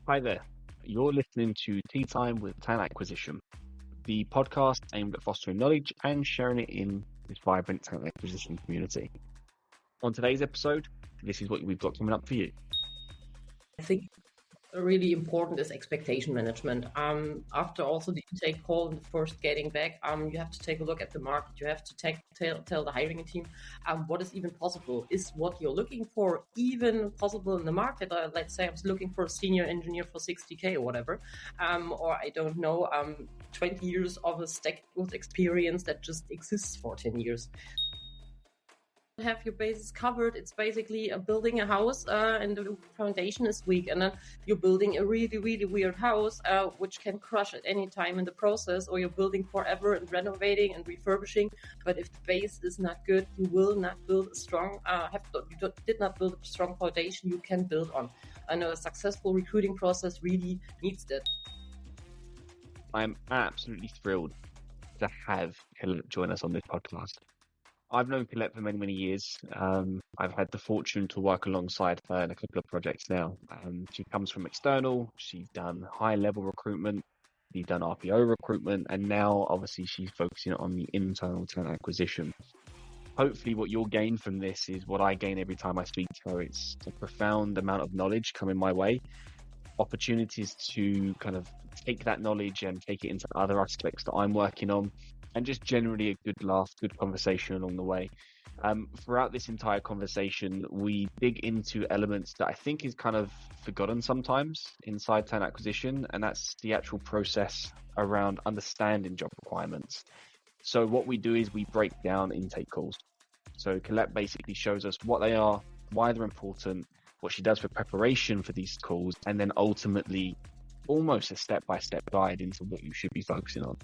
Hi there. You're listening to Tea Time with Talent Acquisition, the podcast aimed at fostering knowledge and sharing it in this vibrant talent acquisition community. On today's episode, this is what we've got coming up for you. I think really important is expectation management. After also the intake call and the first getting back, you have to take a look at the market. You have to tell the hiring team what is even possible. Is what you're looking for even possible in the market? Let's say I was looking for a senior engineer for 60K or whatever, or I don't know, 20 years of a stack with experience that just exists for 10 years. Have your bases covered. It's basically building a house and the foundation is weak, and then you're building a really weird house which can crush at any time in the process, or you're building forever and renovating and refurbishing. But if the base is not good, you will not build a strong did not build a strong foundation you can build on. I know a successful recruiting process really needs that. I'm absolutely thrilled to have Colette join us on this podcast. I've known Colette for many years. I've had the fortune to work alongside her in a couple of projects now. She comes from external. She's done high-level recruitment. She's done RPO recruitment. And now, obviously, she's focusing on the internal talent acquisition. Hopefully, what you'll gain from this is what I gain every time I speak to her. It's a profound amount of knowledge coming my way. Opportunities to kind of take that knowledge and take it into other aspects that I'm working on. And just generally a good laugh, good conversation along the way. Throughout this entire conversation, we dig into elements that I think is kind of forgotten sometimes inside talent acquisition, and that's the actual process around understanding job requirements. So what we do is we break down intake calls. So Colette basically shows us what they are, why they're important, what she does for preparation for these calls, and then ultimately almost a step-by-step guide into what you should be focusing on.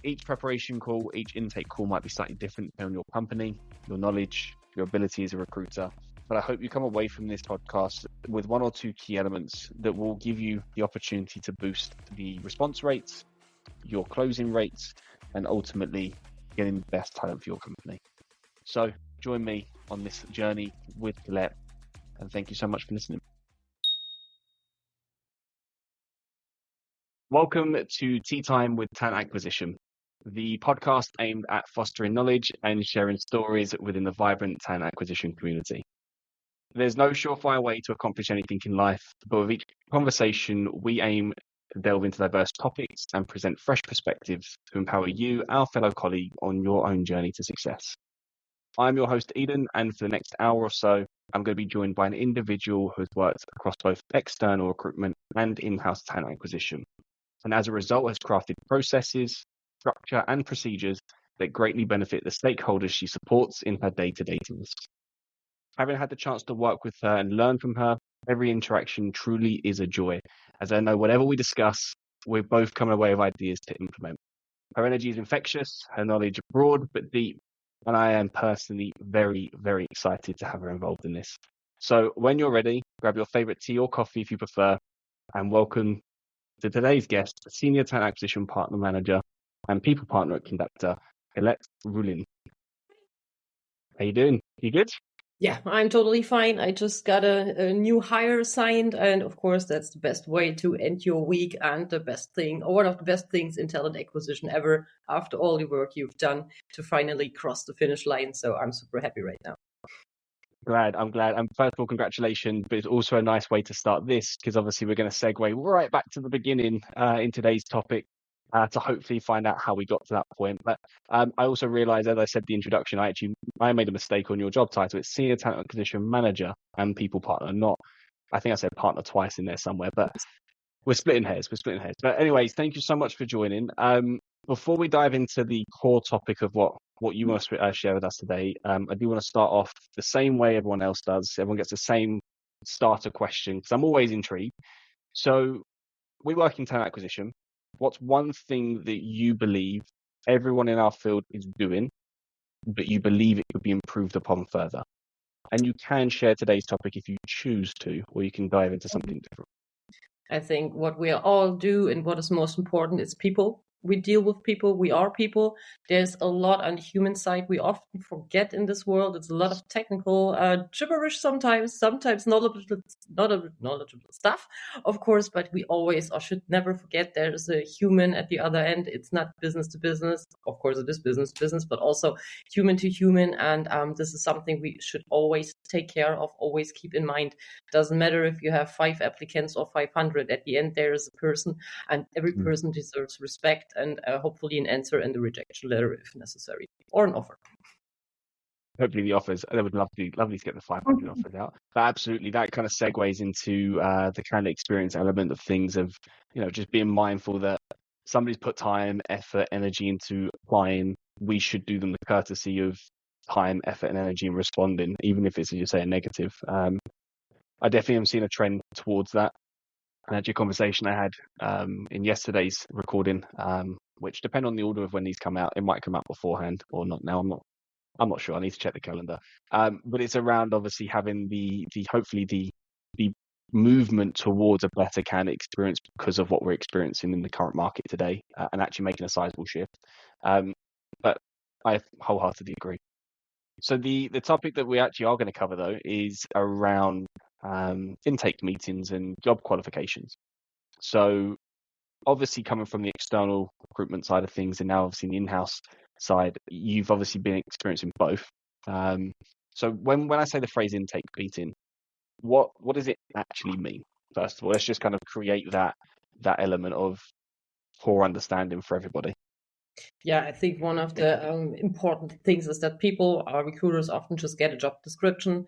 Each preparation call, each intake call might be slightly different depending on your company, your knowledge, your ability as a recruiter. But I hope you come away from this podcast with one or two key elements that will give you the opportunity to boost the response rates, your closing rates, and ultimately getting the best talent for your company. So join me on this journey with Colette, and thank you so much for listening. Welcome to Tea Time with Talent Acquisition, the podcast aimed at fostering knowledge and sharing stories within the vibrant talent acquisition community. There's no surefire way to accomplish anything in life, but with each conversation, we aim to delve into diverse topics and present fresh perspectives to empower you, our fellow colleague, on your own journey to success. I'm your host, Eden, and for the next hour or so, I'm going to be joined by an individual who has worked across both external recruitment and in-house talent acquisition, and as a result has crafted processes, structure and procedures that greatly benefit the stakeholders she supports in her day-to-day tasks. Having had the chance to work with her and learn from her, every interaction truly is a joy, as I know whatever we discuss, we're both coming away with ideas to implement. Her energy is infectious, her knowledge broad but deep, and I am personally very excited to have her involved in this. So when you're ready, grab your favorite tea or coffee if you prefer, and welcome to today's guest, Senior Talent Acquisition Partner Manager and People Partner at Conductor, Colette Rollin. How you doing? You good? Yeah, I'm totally fine. I just got a new hire signed, and of course, that's the best way to end your week and the best thing, or one of the best things in talent acquisition ever, after all the work you've done to finally cross the finish line. So I'm super happy right now. I'm glad. And first of all, congratulations, but it's also a nice way to start this, because obviously we're going to segue right back to the beginning in today's topic to hopefully find out how we got to that point. But I also realized, as I said, the introduction, I made a mistake on your job title. It's Senior Talent Acquisition Manager and People Partner, I think I said partner twice in there somewhere, but we're splitting hairs. But anyways, thank you so much for joining. Before we dive into the core topic of what you want to share with us today, I do want to start off the same way everyone else does. Everyone gets the same starter question, because I'm always intrigued. So we work in talent acquisition. What's one thing that you believe everyone in our field is doing, but you believe it could be improved upon further? And you can share today's topic if you choose to, or you can dive into something different. I think what we all do and what is most important is people. We deal with people. We are people. There's a lot on the human side we often forget in this world. It's a lot of technical gibberish sometimes knowledgeable stuff, of course, but we always or should never forget there's a human at the other end. It's not business to business. Of course, it is business to business, but also human to human. And this is something we should always take care of, always keep in mind. Doesn't matter if you have 5 applicants or 500. At the end, there is a person, and every person deserves respect and hopefully an answer and a rejection letter if necessary, or an offer. Hopefully the offers. They would lovely to get the 500 offers out. But absolutely, that kind of segues into the kind of experience element of things of, just being mindful that somebody's put time, effort, energy into applying. We should do them the courtesy of time, effort, and energy in responding, even if it's, as you say, a negative. I definitely am seeing a trend towards that. And actually, a conversation I had in yesterday's recording, which depend on the order of when these come out, it might come out beforehand or not. Now I'm not sure. I need to check the calendar. But it's around obviously having the hopefully the movement towards a better candidate experience because of what we're experiencing in the current market today, and actually making a sizable shift. But I wholeheartedly agree. So the topic that we actually are going to cover though is around intake meetings and job qualifications. So obviously coming from the external recruitment side of things and now obviously the in-house side, you've obviously been experiencing both. So when I say the phrase intake meeting, what does it actually mean? First of all, let's just kind of create that element of core understanding for everybody. Yeah, I think one of the important things is that recruiters often just get a job description,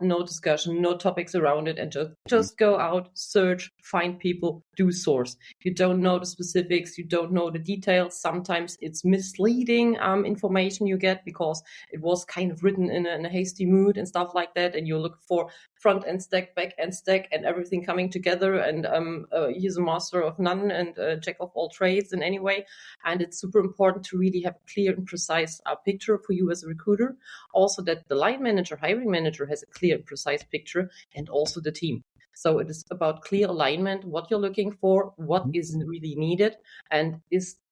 no discussion, no topics around it, and just go out, search, find people, do source. You don't know the specifics, you don't know the details. Sometimes it's misleading information you get because it was kind of written in a hasty mood and stuff like that, and you look for front end stack, back end stack, and everything coming together, and he's a master of none and jack of all trades in any way. And it's super important to really have a clear and precise picture for you as a recruiter. Also that the line manager, hiring manager has a clear and precise picture, and also the team. So it is about clear alignment, what you're looking for, what is really needed, and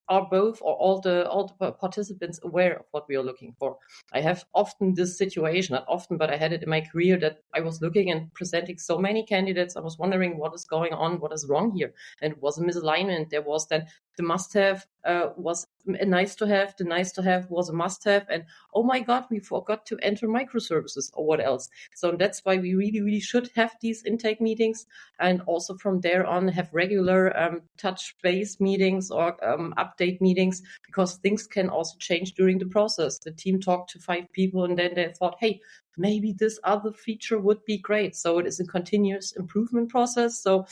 are both or all the participants aware of what we are looking for. I have often this situation, not often, but I had it in my career that I was looking and presenting so many candidates. I was wondering what is going on, what is wrong here. And it was a misalignment. There was then the must-have was a nice-to-have. The nice-to-have was a must-have. And oh my God, we forgot to enter microservices or what else. So that's why we really, really should have these intake meetings. And also from there on have regular touch-base meetings or update meetings, because things can also change during the process. The team talked to 5 people and then they thought, hey, maybe this other feature would be great. So it is a continuous improvement process. So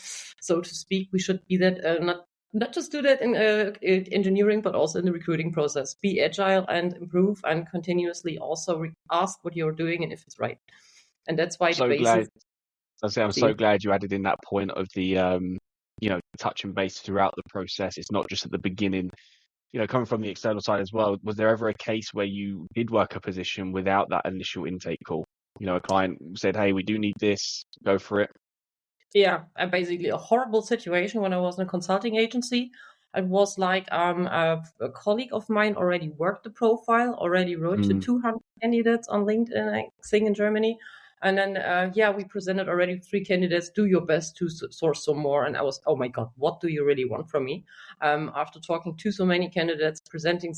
to speak, we should be that not just do that in engineering, but also in the recruiting process. Be agile and improve, and continuously also ask what you're doing and if it's right. And that's why the basis. I'm so glad you added in that point of the touch and base throughout the process. It's not just at the beginning. Coming from the external side as well, was there ever a case where you did work a position without that initial intake call? A client said, hey, we do need this, go for it. Yeah, basically a horrible situation when I was in a consulting agency. It was like a colleague of mine already worked the profile, already wrote to 200 candidates on LinkedIn, I think, in Germany. And then, we presented already 3 candidates. Do your best to source some more. And I was, oh my God, what do you really want from me? After talking to so many candidates, presenting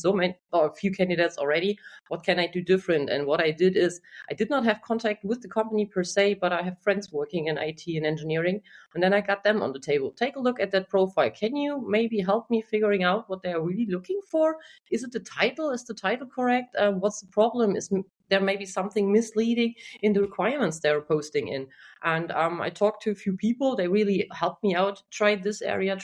a few candidates already, what can I do different? And what I did is, I did not have contact with the company per se, but I have friends working in IT and engineering. And then I got them on the table. Take a look at that profile. Can you maybe help me figuring out what they are really looking for? Is it the title? Is the title correct? What's the problem? Is there may be something misleading in the requirements they're posting in? And I talked to a few people. They really helped me out. Try this area.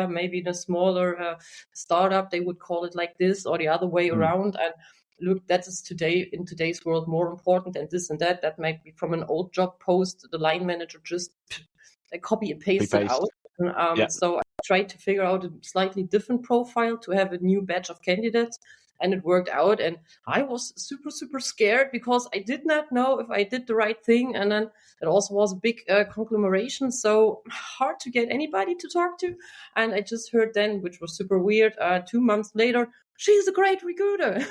Maybe in a smaller startup, they would call it like this, or the other way around. And look, that is in today's world more important than this and that. That might be from an old job post. The line manager just copy and paste it out. So I tried to figure out a slightly different profile to have a new batch of candidates. and it worked out. And I was super, super scared because I did not know if I did the right thing. And then it also was a big conglomeration, so hard to get anybody to talk to. And I just heard then, which was super weird, 2 months later, she's a great recruiter.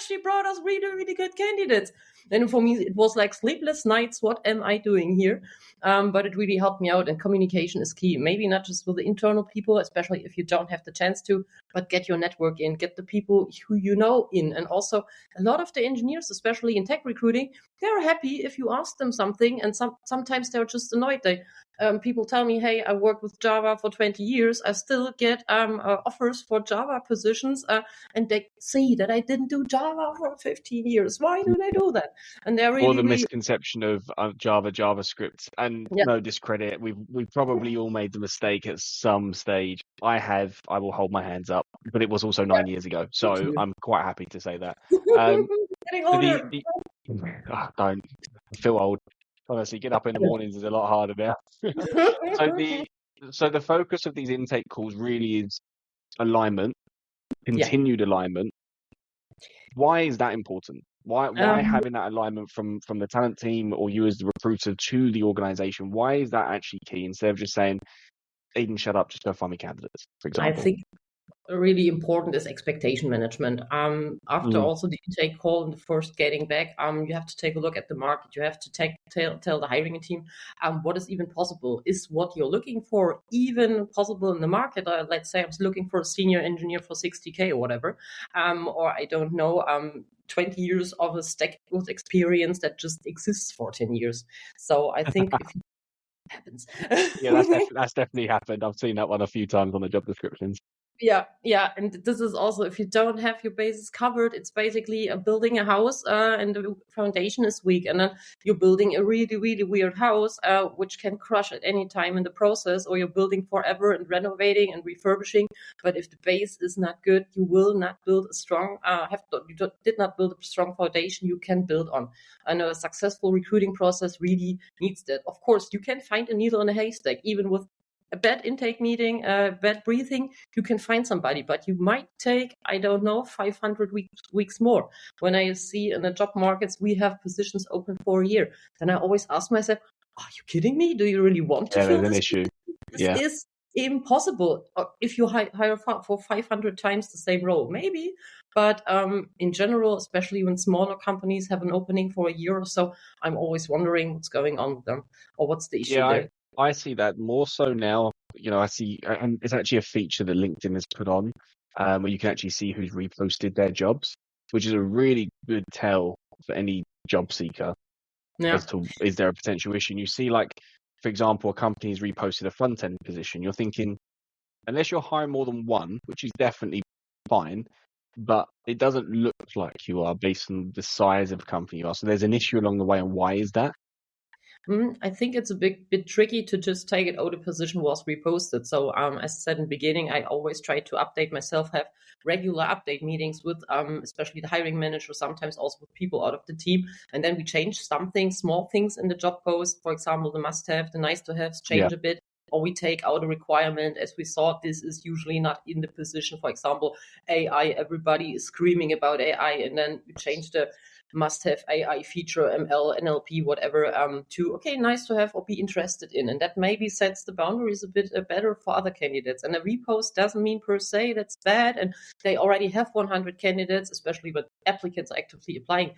She brought us really, really good candidates. And for me, it was like sleepless nights. What am I doing here? But it really helped me out. And communication is key. Maybe not just with the internal people, especially if you don't have the chance to, but get your network in, get the people who you know in. And also a lot of the engineers, especially in tech recruiting, they're happy if you ask them something. And sometimes they're just annoyed. People tell me, hey, I worked with Java for 20 years. I still get offers for Java positions. And they see that I didn't do Java for 15 years. Why do they do that? And they're really, or the misconception of JavaScript. And no discredit, we've probably all made the mistake at some stage. I will hold my hands up, but it was also 9 years ago. So I'm quite happy to say that. Getting older. Don't feel old. Honestly, get up in the mornings is a lot harder now. So the focus of these intake calls really is alignment, continued alignment. Why is that important? Why having that alignment from the talent team or you as the recruiter to the organization? Why is that actually key instead of just saying, Aiden, shut up, just go find me candidates, for example? I think really important is expectation management. After also the intake call and the first getting back, you have to take a look at the market. You have to tell the hiring team what is even possible. Is what you're looking for even possible in the market? Let's say I'm looking for a senior engineer for 60K or whatever, or I don't know, 20 years of a stack with experience that just exists for 10 years. So I think if it happens. Yeah, that's definitely happened. I've seen that one a few times on the job descriptions. Yeah, and this is also, if you don't have your bases covered, it's basically building a house and the foundation is weak, and then you're building a really, really weird house which can crush at any time in the process, or you're building forever and renovating and refurbishing. But if the base is not good, you will not build a strong did not build a strong foundation you can build on. And a successful recruiting process really needs that. Of course, you can find a needle in a haystack, even with a bad intake meeting, bad breathing, you can find somebody, but you might take, 500 weeks more. When I see in the job markets, we have positions open for a year, then I always ask myself, are you kidding me? Do you really want to fill this? An issue. This is impossible. If you hire for 500 times the same role, maybe. But in general, especially when smaller companies have an opening for a year or so, I'm always wondering what's going on with them or what's the issue there. I see that more so now. I see, and it's actually a feature that LinkedIn has put on where you can actually see who's reposted their jobs, which is a really good tell for any job seeker as to is there a potential issue. And you see, like, for example, a company's reposted a front-end position. You're thinking, unless you're hiring more than one, which is definitely fine, but it doesn't look like you are based on the size of the company you are. So there's an issue along the way, and why is that? I think it's a bit tricky to just take it, the position was reposted. So as I said in the beginning, I always try to update myself, have regular update meetings with especially the hiring manager, sometimes also with people out of the team. And then we change something, small things in the job post. For example, the must-have, the nice-to-haves change a bit. Or we take out a requirement, as we saw, this is usually not in the position. For example, AI, everybody is screaming about AI, and then we change the must-have AI feature, ML, NLP, whatever, to, okay, nice to have or be interested in. And that maybe sets the boundaries a bit better for other candidates. And a repost doesn't mean per se that's bad, and they already have 100 candidates, especially when applicants are actively applying.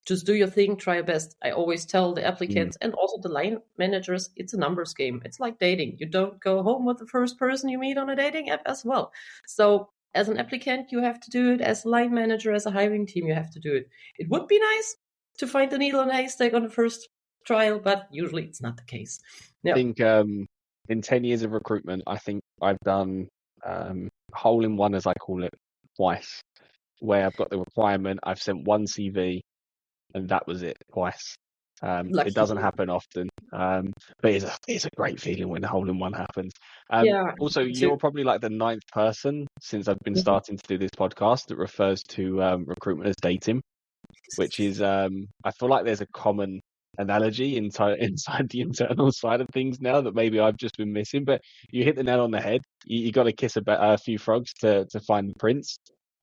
Just do your thing, try your best. I always tell the applicants and also the line managers, it's a numbers game. It's like dating. You don't go home with the first person you meet on a dating app as well. So as an applicant, you have to do it. As a line manager, as a hiring team, you have to do it. It would be nice to find the needle in a haystack on the first trial, but usually it's not the case. I think in 10 years of recruitment, I think I've done hole in one, as I call it, twice, where I've got the requirement, I've sent one CV, and that was it twice. It doesn't happen often, but it's a great feeling when the hole in one happens. Also, you're probably like the 9th person since I've been starting to do this podcast that refers to recruitment as dating, which is I feel like there's a common analogy inside the internal side of things now that maybe I've just been missing. But you hit the nail on the head. You got to kiss a few frogs to find the prince.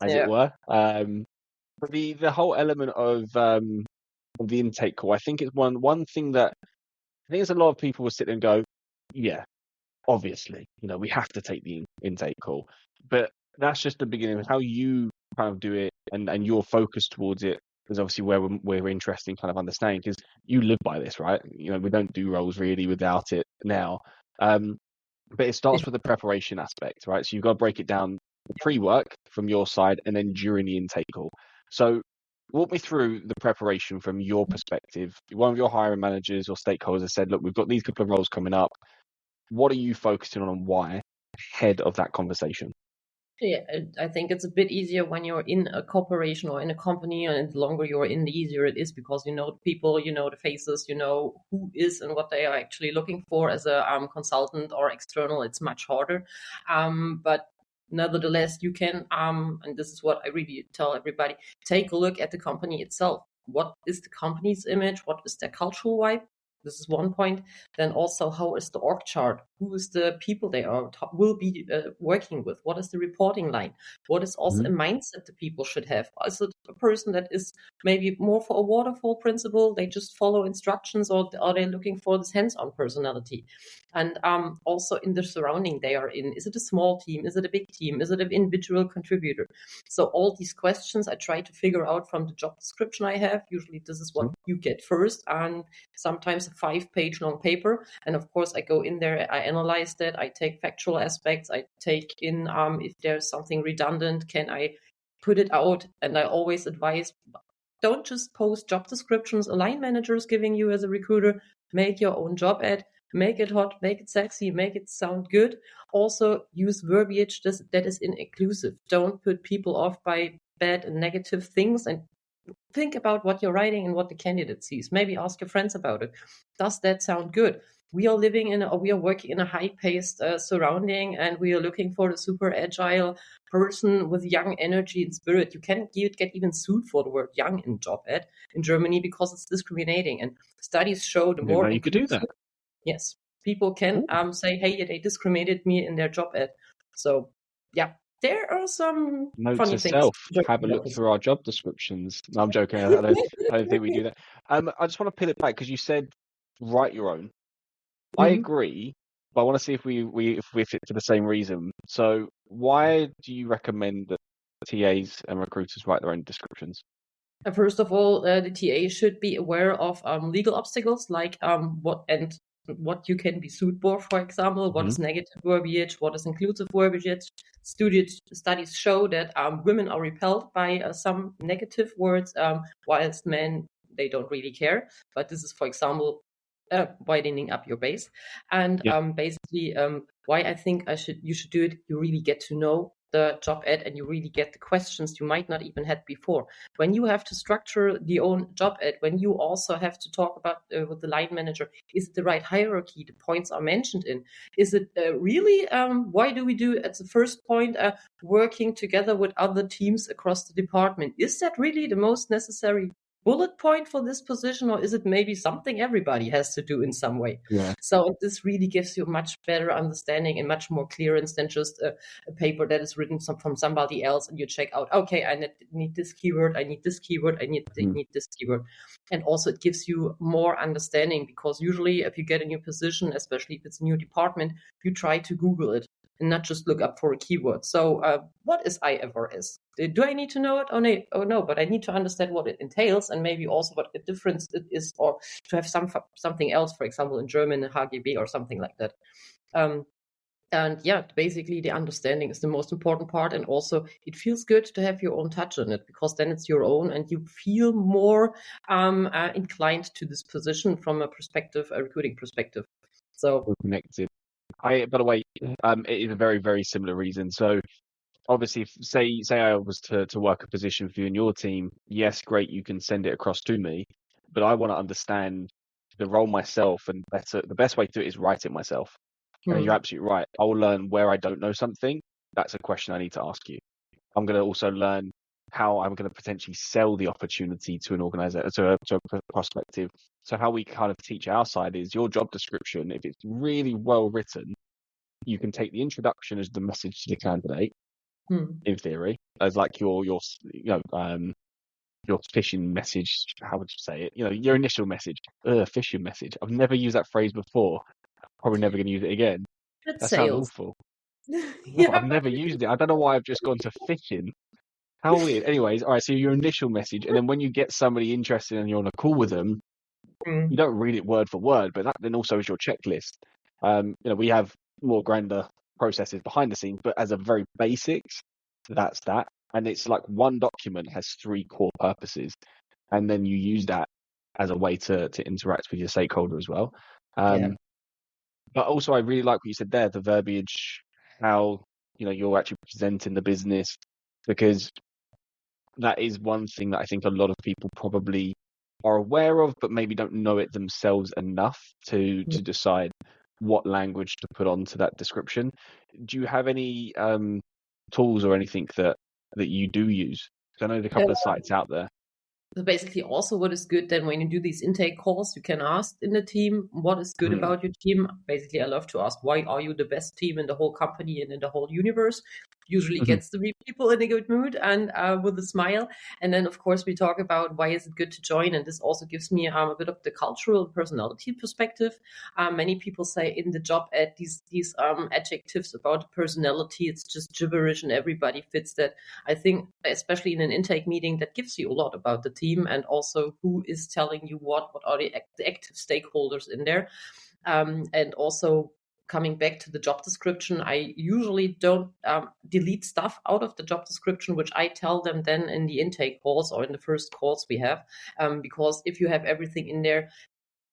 as it were. But the whole element of the intake call, I think it's one thing that I think there's a lot of people will sit there and go, yeah, obviously, we have to take the intake call. But that's just the beginning of how you kind of do it and your focus towards it is obviously where we're interested in kind of understanding, because you live by this, right? We don't do roles really without it now. But it starts with the preparation aspect, right? So you've got to break it down, the pre-work from your side and then during the intake call. So walk me through the preparation from your perspective. One of your hiring managers or stakeholders has said, look, we've got these couple of roles coming up. What are you focusing on and why ahead of that conversation? Yeah, I think it's a bit easier when you're in a corporation or in a company, and the longer you're in, the easier it is, because you know the people, you know the faces, you know who is and what they are actually looking for. As a consultant or external, it's much harder. But nevertheless, you can, and this is what I really tell everybody, take a look at the company itself. What is the company's image? What is their cultural vibe? This is one point. Then also, how is the org chart? Who is the people they will be working with? What is the reporting line? What is also a mindset the people should have? Is it a person that is maybe more for a waterfall principle? They just follow instructions, or are they looking for this hands-on personality? And also in the surrounding they are in. Is it a small team? Is it a big team? Is it an individual contributor? So all these questions I try to figure out from the job description I have. Usually this is what you get first, and sometimes a 5-page long paper. And of course, I go in there, I analyze that, I take factual aspects, I take in if there's something redundant, can I put it out? And I always advise, don't just post job descriptions a line manager is giving you as a recruiter. Make your own job ad, make it hot, make it sexy, make it sound good. Also use verbiage that is inclusive. Don't put people off by bad and negative things, and think about what you're writing and what the candidate sees. Maybe ask your friends about it. Does that sound good? We are working in a high-paced surrounding, and we are looking for the super agile person with young energy and spirit. You can't get even sued for the word young in job ad in Germany because it's discriminating. And studies show the more you could do that. Yes, people can say, hey, they discriminated me in their job ad. So yeah, there are some funny things. Have a look through our job descriptions. No, I'm joking. I don't think we do that. I just want to peel it back because you said write your own. I agree, but I want to see if we fit for the same reason. So why do you recommend that TAs and recruiters write their own descriptions? First of all, the TA should be aware of legal obstacles, like what you can be sued for example, what is negative verbiage, what is inclusive verbiage. Studies show that women are repelled by some negative words, whilst men, they don't really care. But this is, for example, widening up your base. And basically, why I think you should do it, you really get to know the job ad, and you really get the questions you might not even had before. When you have to structure the own job ad, when you also have to talk about with the line manager, is it the right hierarchy? The points are mentioned in. Is it really, why do we do at the first point, working together with other teams across the department? Is that really the most necessary bullet point for this position, or is it maybe something everybody has to do in some way? So this really gives you a much better understanding and much more clearance than just a paper that is written from somebody else, and you check out, okay, I need this keyword, I need this keyword, I need this keyword. And also it gives you more understanding, because usually if you get a new position, especially if it's a new department, you try to Google it and not just look up for a keyword. So what is IFRS? Do I need to know it? Oh no, but I need to understand what it entails, and maybe also what the difference it is, or to have something else, for example, in German, HGB or something like that. And yeah, basically the understanding is the most important part. And also it feels good to have your own touch on it, because then it's your own and you feel more inclined to this position from a recruiting perspective. So connected. By the way, it is a very, very similar reason. So obviously, say I was to work a position for you in your team, yes, great, you can send it across to me, but I want to understand the role myself, and the best way to do it is write it myself. And you're absolutely right. I'll learn where I don't know something. That's a question I need to ask you. I'm going to also learn how I'm going to potentially sell the opportunity to an organizer, to a prospective. So how we kind of teach our side is your job description, if it's really well written, you can take the introduction as the message to the candidate, in theory, as like your your phishing message. How would you say it? Your initial message. Phishing message. I've never used that phrase before. Probably never going to use it again. It's That sounds sales. awful. Yeah, but Yeah, I've never used it. I don't know why I've just gone to phishing. How weird. Anyways, all right. So your initial message, and then when you get somebody interested and you're on a call with them, you don't read it word for word, but that then also is your checklist. We have more grander processes behind the scenes, but as a very basics, that's that. And it's like one document has 3 core purposes, and then you use that as a way to interact with your stakeholder as well. yeah, But also, I really like what you said there, the verbiage, how you're actually presenting the business, because that is one thing that I think a lot of people probably are aware of, but maybe don't know it themselves enough to decide what language to put onto that description. Do you have any tools or anything that you do use? 'Cause I know there's a couple of sites out there. So basically, also what is good then when you do these intake calls, you can ask in the team what is good about your team. Basically, I love to ask, why are you the best team in the whole company and in the whole universe? Usually gets the people in a good mood and with a smile. And then, of course, we talk about why is it good to join. And this also gives me a bit of the cultural personality perspective. Many people say in the job ad these adjectives about personality, it's just gibberish and everybody fits that. I think, especially in an intake meeting, that gives you a lot about the team and also who is telling you what are the active stakeholders in there. And also coming back to the job description, I usually don't delete stuff out of the job description, which I tell them then in the intake calls or in the first calls we have, because if you have everything in there,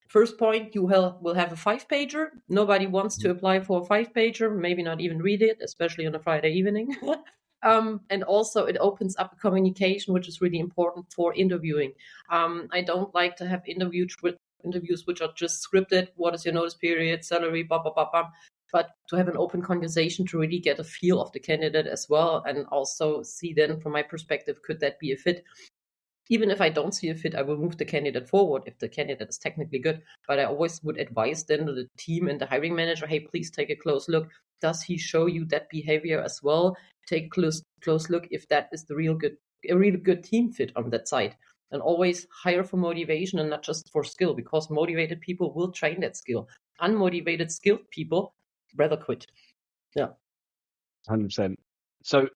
first point, you will have a 5-pager. Nobody wants to apply for a 5-pager, maybe not even read it, especially on a Friday evening. And also it opens up a communication, which is really important for interviewing. I don't like to have interviews which are just scripted. What is your notice period, salary, blah, blah, blah, blah. But to have an open conversation to really get a feel of the candidate as well, and also see then from my perspective, could that be a fit? Even if I don't see a fit, I will move the candidate forward if the candidate is technically good. But I always would advise then to the team and the hiring manager, hey, please take a close look. Does he show you that behavior as well? Take a close look if that is a really good team fit on that side. And always hire for motivation and not just for skill, because motivated people will train that skill. Unmotivated, skilled people rather quit. Yeah. 100%. So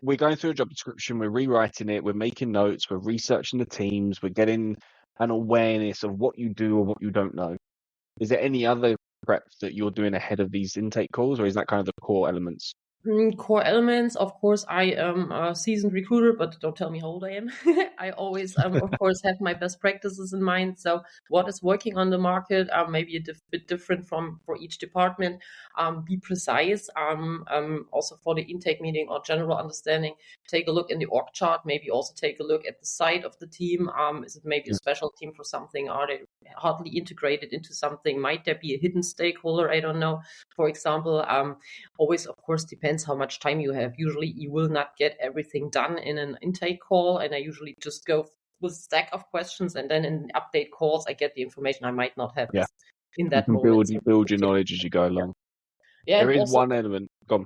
we're going through a job description, we're rewriting it, we're making notes, we're researching the teams, we're getting an awareness of what you do or what you don't know. Is there any other prep that you're doing ahead of these intake calls, or is that kind of the core elements? Core elements, of course, I am a seasoned recruiter, but don't tell me how old I am. I always, of course, have my best practices in mind. So what is working on the market, maybe a bit different for each department. Be precise. Also for the intake meeting or general understanding, take a look in the org chart, maybe also take a look at the side of the team. Is it maybe a special team for something? Are they hardly integrated into something? Might there be a hidden stakeholder? I don't know. For example, always, of course, depends how much time you have. Usually you will not get everything done in an intake call, and I usually just go with a stack of questions, and then in update calls I get the information I might not have in that moment. You build your knowledge as you go along. Yeah, there is also one element. Go on.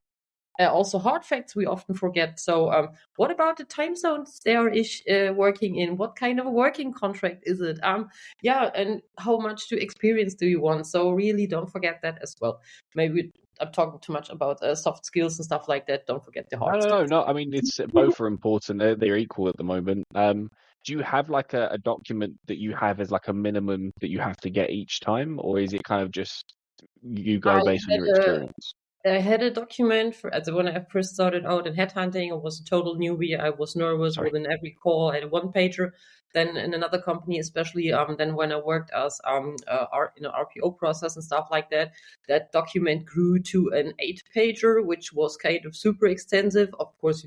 Also hard facts we often forget. So what about the time zones they are working in? What kind of a working contract is it? And how much experience do you want? So really don't forget that as well. Maybe I'm talking too much about soft skills and stuff like that. Don't forget the hard skills. No. I mean, it's both are important. They're equal at the moment. Do you have like a document that you have as like a minimum that you have to get each time, or is it kind of just you go based on your experience? I had a document when I first started out in headhunting. I was a total newbie. I was nervous within every call. I had a 1-pager. Then in another company, especially then when I worked as RPO process and stuff like that, that document grew to an 8-pager, which was kind of super extensive. Of course,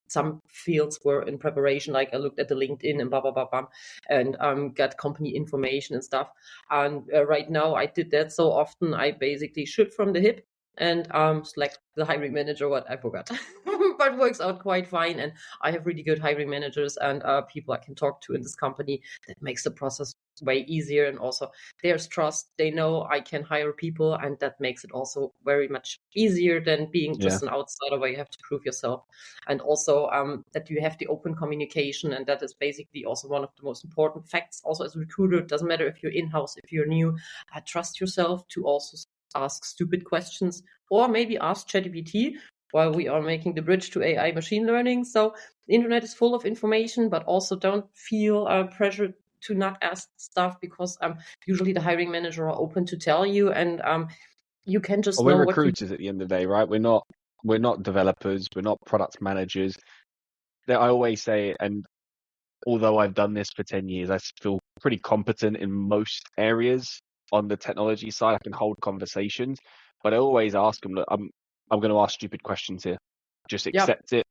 some fields were in preparation, like I looked at the LinkedIn and blah, blah, blah, blah, and got company information and stuff. And right now I did that so often, I basically shoot from the hip and select the hiring manager, what I forgot. But works out quite fine. And I have really good hiring managers and people I can talk to in this company. That makes the process way easier. And also there's trust. They know I can hire people, and that makes it also very much easier than being just an outsider where you have to prove yourself. And also that you have the open communication, and that is basically also one of the most important facts. Also, as a recruiter, it doesn't matter if you're in-house, if you're new, trust yourself to also ask stupid questions, or maybe ask ChatGPT while we are making the bridge to AI machine learning. So the internet is full of information, but also don't feel pressure to not ask stuff, because usually the hiring manager are open to tell you, and you can just we're know recruiters at the end of the day, right? We're not developers, we're not product managers. I always say, and although I've done this for 10 years, I feel pretty competent in most areas on the technology side. I can hold conversations, but I always ask them, look, I'm going to ask stupid questions here. Just accept it.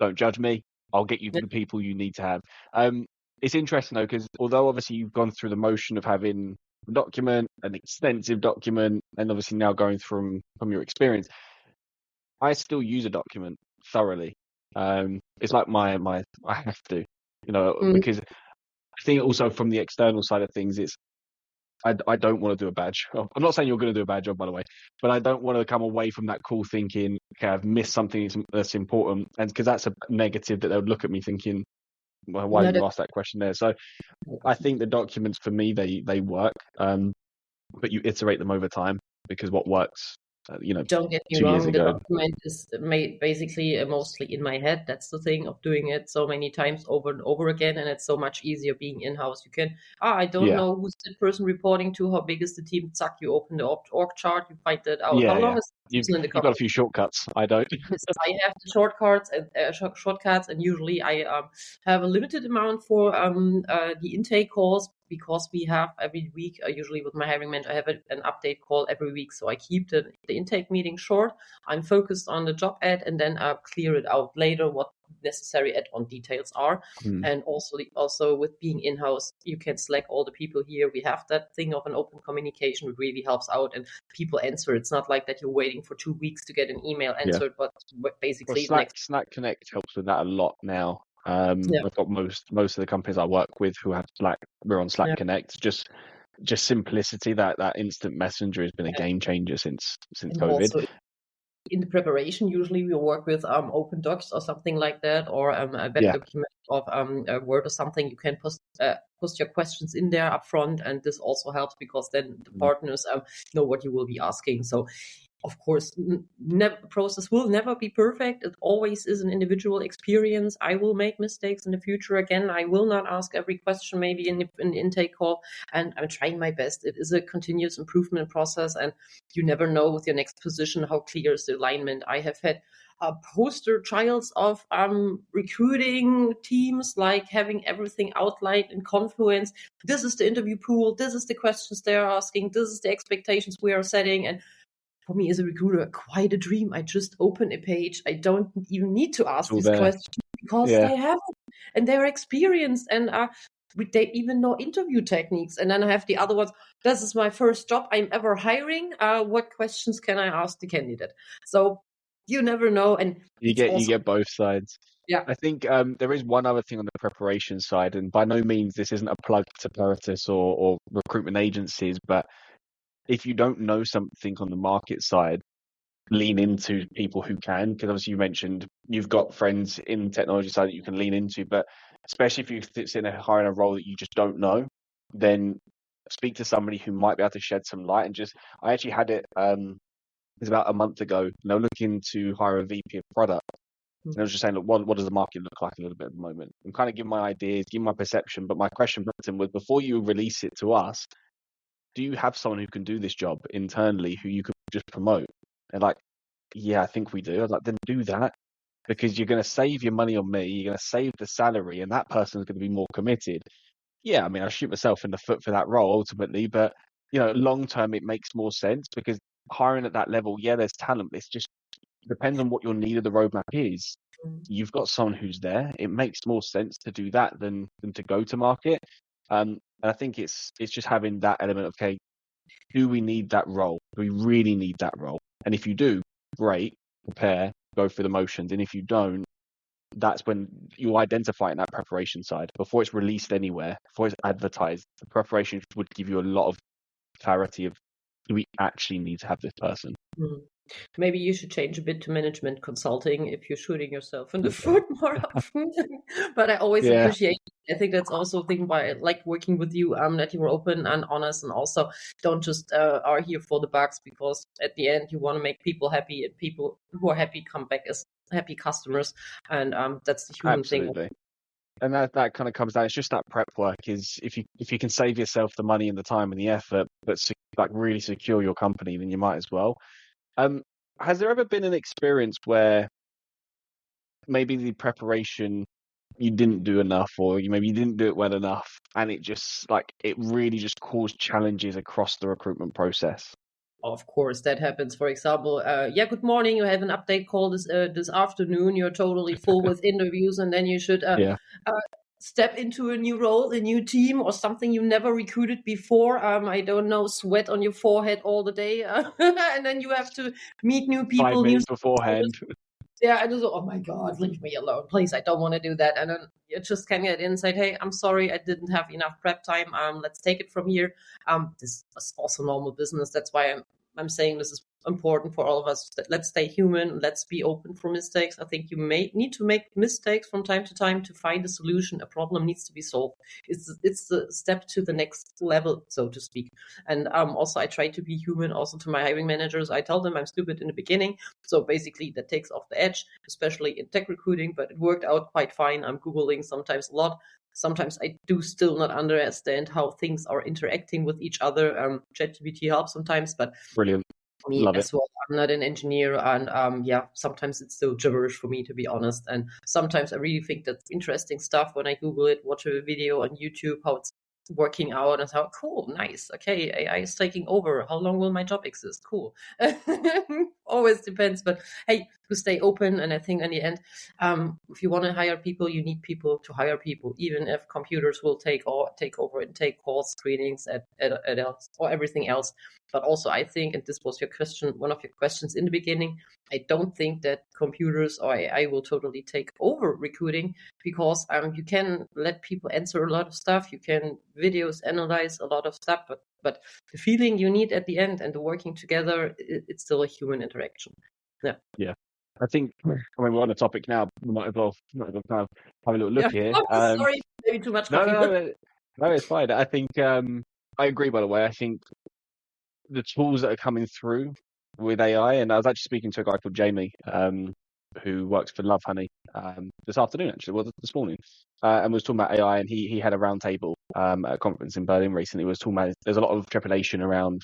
Don't judge me. I'll get you the people you need to have. It's interesting though, because although obviously you've gone through the motion of having a document, an extensive document, and obviously now going from your experience, I still use a document thoroughly. It's like I have to, because I think also from the external side of things, I don't want to do a bad job. I'm not saying you're going to do a bad job, by the way, but I don't want to come away from that call thinking, okay, I've missed something that's important, and because that's a negative that they would look at me thinking, well, why did you ask that question there? So I think the documents for me, they work, but you iterate them over time, because what works, don't get me 2 years wrong, the ago. document is made basically mostly in my head. That's the thing of doing it so many times over and over again, and it's so much easier being in-house. You can, I don't know who's the person reporting to, how big is the team, zack, you open the org chart, you find that out. How long is the person in the company? You've got a few shortcuts. I don't. I have the shortcuts, and usually I have a limited amount for the intake calls, because we have every week, usually with my hiring manager, I have an update call every week. So I keep the intake meeting short. I'm focused on the job ad, and then I clear it out later what necessary add-on details are. And also with being in-house, you can select all the people here. We have that thing of an open communication. It really helps out, and people answer. It's not like that you're waiting for 2 weeks to get an email answered, but basically Slack Connect helps with that a lot now. I've got most of the companies I work with who have Slack. We're on Slack Connect. Just simplicity. That instant messenger has been a game changer since COVID. Also, in the preparation, usually we work with Open Docs or something like that, or a web document of a Word or something. You can post your questions in there up front, and this also helps, because then the partners know what you will be asking. So, of course, the process will never be perfect. It always is an individual experience. I will make mistakes in the future. Again, I will not ask every question maybe in the intake call, and I'm trying my best. It is a continuous improvement process, and you never know with your next position how clear is the alignment. I have had poster trials of recruiting teams, like having everything outlined in Confluence. This is the interview pool. This is the questions they're asking. This is the expectations we are setting. And for me as a recruiter, quite a dream. I just open a page. I don't even need to ask these questions, because they have it and they're experienced, and they even know interview techniques. And then I have the other ones. This is my first job I'm ever hiring. What questions can I ask the candidate? So you never know, and you get both sides. Yeah, I think there is one other thing on the preparation side, and by no means this isn't a plug to Peritus or recruitment agencies, but if you don't know something on the market side, lean into people who can, because obviously you mentioned you've got friends in the technology side that you can lean into, but especially if you sit in a role that you just don't know, then speak to somebody who might be able to shed some light. And I actually had it was about a month ago, and I was looking to hire a VP of product. And I was just saying, look, what does the market look like a little bit at the moment? I'm kind of giving my ideas, giving my perception, but my question was, before you release it to us, do you have someone who can do this job internally who you could just promote? And like, yeah, I think we do. I was like, then do that, because you're going to save your money on me. You're going to save the salary, and that person's going to be more committed. Yeah, I mean, I shoot myself in the foot for that role ultimately, but long term, it makes more sense, because hiring at that level, there's talent. It's just depends on what your need of the roadmap is. You've got someone who's there. It makes more sense to do that than to go to market. And I think it's just having that element of, okay, do we need that role? Do we really need that role? And if you do, great, prepare, go through the motions. And if you don't, that's when you identify in that preparation side before it's released anywhere, before it's advertised. The preparation would give you a lot of clarity of, do we actually need to have this person? Maybe you should change a bit to management consulting if you're shooting yourself in the foot more often. But I always appreciate it. I think that's also a thing why I like working with you, that you were open and honest, and also don't just are here for the bucks, because at the end you want to make people happy, and people who are happy come back as happy customers, and that's the human thing. Absolutely. And that kind of comes down. It's just that prep work. Is if you can save yourself the money and the time and the effort, but like really secure your company, then you might as well. Has there ever been an experience where maybe the preparation you didn't do enough, or maybe you didn't do it well enough, and it really just caused challenges across the recruitment process? Of course, that happens. For example, good morning. You have an update call this afternoon. You're totally full with interviews, and then you should step into a new role, a new team, or something you never recruited before. I don't know, sweat on your forehead all the day, and then you have to meet new people. 5 minutes beforehand. Yeah, I just, oh my God, leave me alone, please. I don't want to do that. And then you just can get in and say, hey, I'm sorry, I didn't have enough prep time. Let's take it from here. This is also normal business. That's why I'm saying this is important for all of us. Let's stay human. Let's be open for mistakes. I think you may need to make mistakes from time to time to find a solution. A problem needs to be solved. It's the step to the next level, so to speak. And also, I try to be human also to my hiring managers. I tell them I'm stupid in the beginning. So basically, that takes off the edge, especially in tech recruiting, but it worked out quite fine. I'm Googling sometimes a lot. Sometimes I do still not understand how things are interacting with each other. ChatGPT helps sometimes, but Brilliant. me Love as well. I'm not an engineer, and sometimes it's still gibberish for me, to be honest. And sometimes I really think that's interesting stuff when I Google it, watch a video on YouTube, how it's working out, and how cool, nice, okay, AI is taking over. How long will my job exist? Cool. Always depends, but hey, to stay open. And I think in the end, if you want to hire people, you need people to hire people, even if computers will take over and take calls, screenings, at else, or everything else. But also, I think, and this was your question, one of your questions in the beginning, I don't think that computers or AI will totally take over recruiting, because you can let people answer a lot of stuff. You can videos analyze a lot of stuff, but the feeling you need at the end and the working together, it's still a human interaction. Yeah. I think, we're on the topic now. We might as well kind of have a little look here. Oh, sorry, maybe too much coffee. No, it's fine. I think I agree, by the way. I think the tools that are coming through with AI, and I was actually speaking to a guy called Jamie, who works for Love Honey, this afternoon, actually, well, this morning, and was talking about AI, and he had a roundtable at a conference in Berlin recently. Was talking about, there's a lot of trepidation around,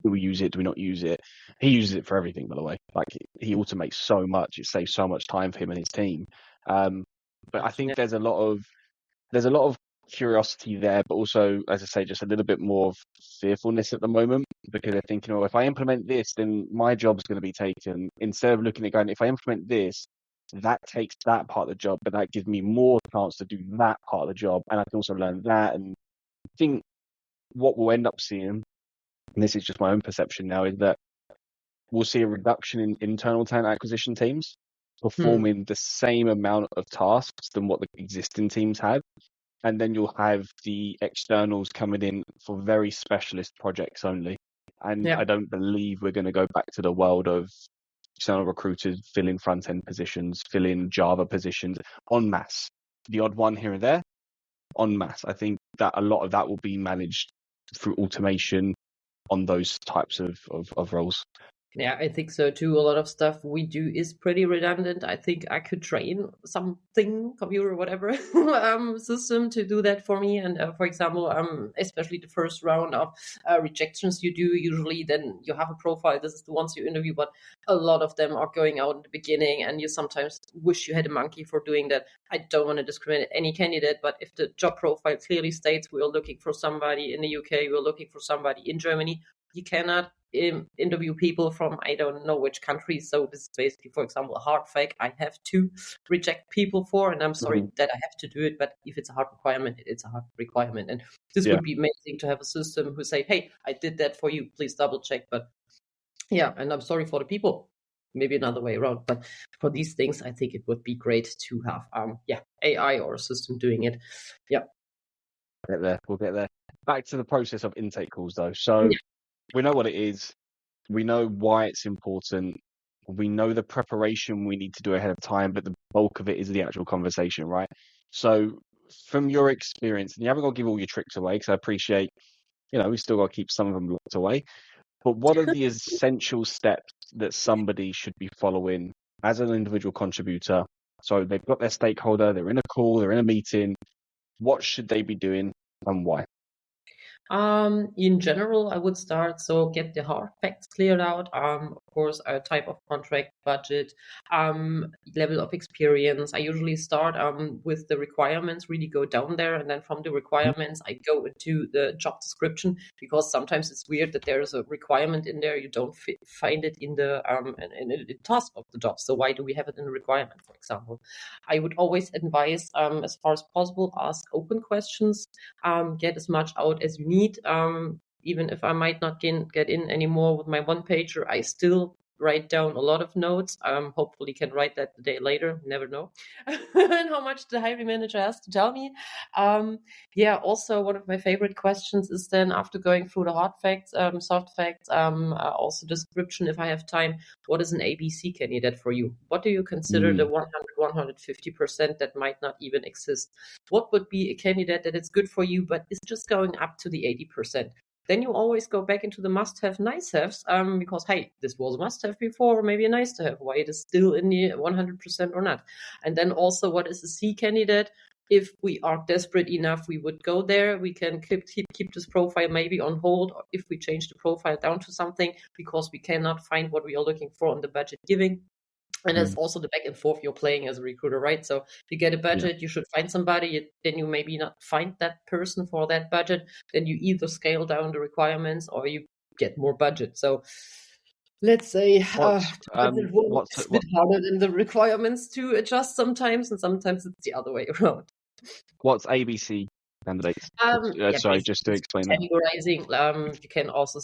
do we use it? Do we not use it? He uses it for everything, by the way. Like, he automates so much; it saves so much time for him and his team. But I think there's a lot of curiosity there, but also, as I say, just a little bit more of fearfulness at the moment, because they're thinking, if I implement this, then my job's going to be taken. Instead of looking at going, if I implement this, that takes that part of the job, but that gives me more chance to do that part of the job, and I can also learn that. And I think what we'll end up seeing, and this is just my own perception now, is that we'll see a reduction in internal talent acquisition teams performing the same amount of tasks than what the existing teams have. And then you'll have the externals coming in for very specialist projects only. And I don't believe we're going to go back to the world of external recruiters filling front-end positions, filling Java positions en masse. The odd one here and there, en masse. I think that a lot of that will be managed through automation on those types of roles. Yeah, I think so too. A lot of stuff we do is pretty redundant. I think I could train something, computer, whatever, system to do that for me. And for example, especially the first round of rejections you do, usually then you have a profile. This is the ones you interview, but a lot of them are going out in the beginning, and you sometimes wish you had a monkey for doing that. I don't want to discriminate any candidate, but if the job profile clearly states we're looking for somebody in the UK, we're looking for somebody in Germany, you cannot interview people from I don't know which country. So this is basically, for example, a hard fake I have to reject people for, and I'm sorry that I have to do it, but if it's a hard requirement, it's a hard requirement. And this would be amazing to have a system who say, hey, I did that for you, please double check. But and I'm sorry for the people maybe another way around. But for these things, I think it would be great to have AI or a system doing it. Yeah. We'll get there. Back to the process of intake calls, though. So we know what it is. We know why it's important. We know the preparation we need to do ahead of time, but the bulk of it is the actual conversation, right? So from your experience, and you haven't got to give all your tricks away, because I appreciate, we still got to keep some of them locked away. But what are the essential steps that somebody should be following as an individual contributor? So they've got their stakeholder, they're in a call, they're in a meeting. What should they be doing and why? In general, I would start, so get the hard facts cleared out. Of course, a type of contract, budget, level of experience. I usually start with the requirements, really go down there, and then from the requirements, I go into the job description, because sometimes it's weird that there's a requirement in there, you don't find it in the task of the job. So why do we have it in the requirement, for example? I would always advise, as far as possible, ask open questions, get as much out as you need. Even if I might not get in anymore with my one pager, I still write down a lot of notes. Hopefully can write that the day later, never know. And how much the hiring manager has to tell me. Also one of my favorite questions is then, after going through the hard facts, soft facts, also description, if I have time, what is an ABC candidate for you? What do you consider the 150% that might not even exist? What would be a candidate that is good for you, but is just going up to the 80%? Then you always go back into the must-have, nice-haves, because, hey, this was a must-have before, maybe a nice-to-have. Why it is still in the 100% or not? And then also, what is a C candidate? If we are desperate enough, we would go there. We can keep this profile maybe on hold, or if we change the profile down to something, because we cannot find what we are looking for on the budget giving. And that's also the back and forth you're playing as a recruiter, right? So you get a budget, you should find somebody, then you maybe not find that person for that budget. Then you either scale down the requirements or you get more budget. So let's say it's a bit harder than the requirements to adjust sometimes, and sometimes it's the other way around. What's ABC candidates? Sorry, just to explain categorizing, you can also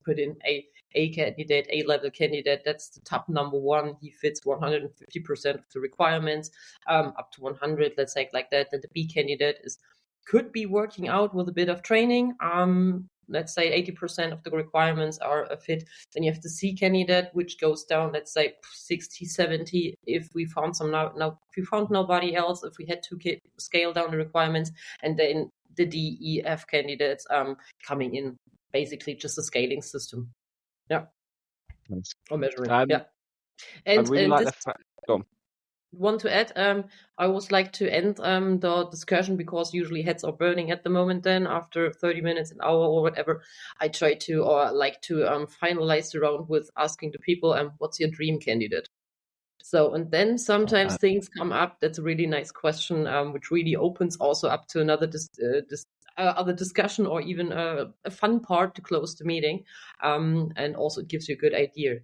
put in a candidate, A-level candidate. That's the top number one. He fits 150% of the requirements, up to 100, let's say like that. Then the B candidate could be working out with a bit of training. Let's say 80% of the requirements are a fit. Then you have the C candidate, which goes down, let's say 60, 70. If we found if we found nobody else, if we had to scale down the requirements, and then the D, E, F candidates coming in, basically just a scaling system. Yeah. Nice. Or measuring. And I really like the fact. Go on. Want to add, I always like to end the discussion, because usually heads are burning at the moment. Then after 30 minutes, an hour or whatever, I try to, or like to finalize the round with asking the people, what's your dream candidate? So, and then sometimes things come up. That's a really nice question, which really opens also up to another other discussion, or even a fun part to close the meeting. And also it gives you a good idea.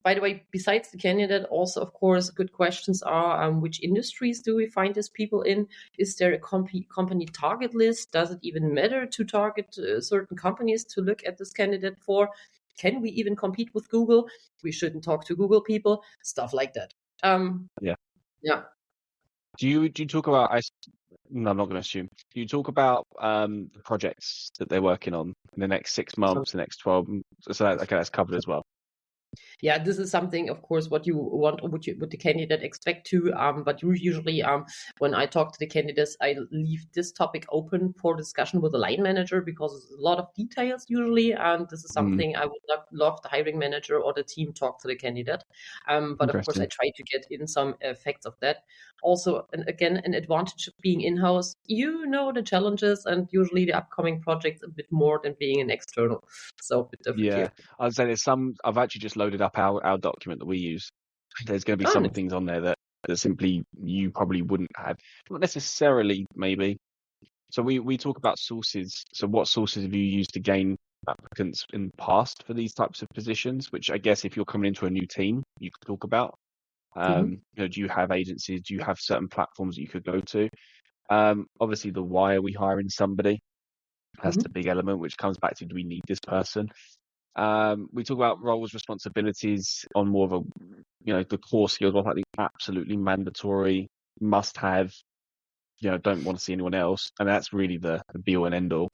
By the way, besides the candidate, also, of course, good questions are, which industries do we find these people in? Is there a company target list? Does it even matter to target certain companies to look at this candidate for? Can we even compete with Google? We shouldn't talk to Google people, stuff like that. Yeah. Do you talk about, no, I'm not going to assume. Do you talk about the projects that they're working on in the next 6 months, the next 12? So that's covered as well. Yeah, this is something, of course, what you want, or what the candidate expect to. But usually, when I talk to the candidates, I leave this topic open for discussion with the line manager, because there's a lot of details usually, and this is something I would not love the hiring manager or the team talk to the candidate. But of course, I try to get in some effects of that. Also, and again, an advantage of being in-house, you know the challenges and usually the upcoming projects a bit more than being an external. So a bit of I'd say there's some. I've actually just loaded up our document that we use. There's going to be some things on there that simply you probably wouldn't have, not necessarily, maybe. So we talk about sources. So what sources have you used to gain applicants in the past for these types of positions? Which I guess if you're coming into a new team, you could talk about. Do you have agencies? Do you have certain platforms that you could go to? Obviously, the why are we hiring somebody? That's the big element, which comes back to, do we need this person? We talk about roles, responsibilities on more of a, the core skills, what I think absolutely mandatory, must have, don't want to see anyone else. And that's really the be all and end all.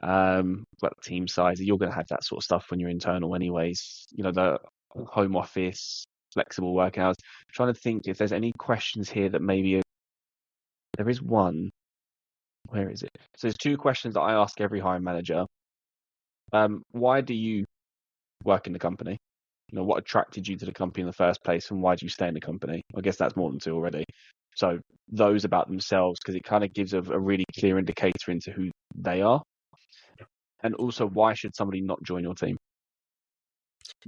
But team size, you're going to have that sort of stuff when you're internal anyways. The home office, flexible work hours. I'm trying to think if there's any questions here that maybe there is one. Where is it? So there's two questions that I ask every hiring manager. Why do you work in the company? What attracted you to the company in the first place, and why do you stay in the company? I guess that's more than two already. So those about themselves, because it kind of gives a really clear indicator into who they are. And also, why should somebody not join your team?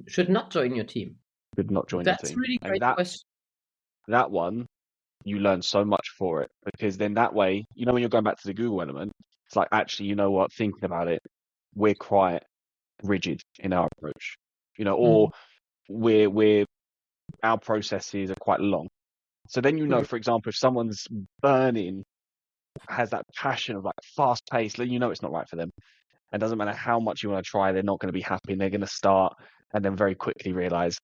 Should not join your team. Should not join your team. That's really great question. That one, you learn so much for it, because then that way, when you're going back to the Google element, it's like, actually, you know what, thinking about it, we're quite rigid in our approach, or we're our processes are quite long. So then, for example, if someone's burning, has that passion of like fast pace, then it's not right for them. And doesn't matter how much you want to try, they're not going to be happy, and they're going to start and then very quickly realize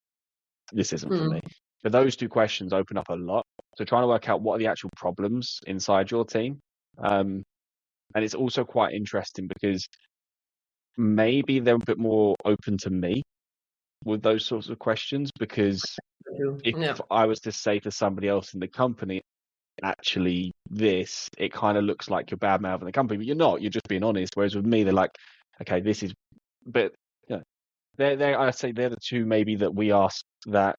this isn't for me. But those two questions open up a lot. So trying to work out what are the actual problems inside your team. And it's also quite interesting because maybe they're a bit more open to me with those sorts of questions, because if I was to say to somebody else in the company, actually it kind of looks like you're bad mouthing the company, but you're not, you're just being honest. Whereas with me, they're like, okay, this is, but I say they're the two maybe that we ask that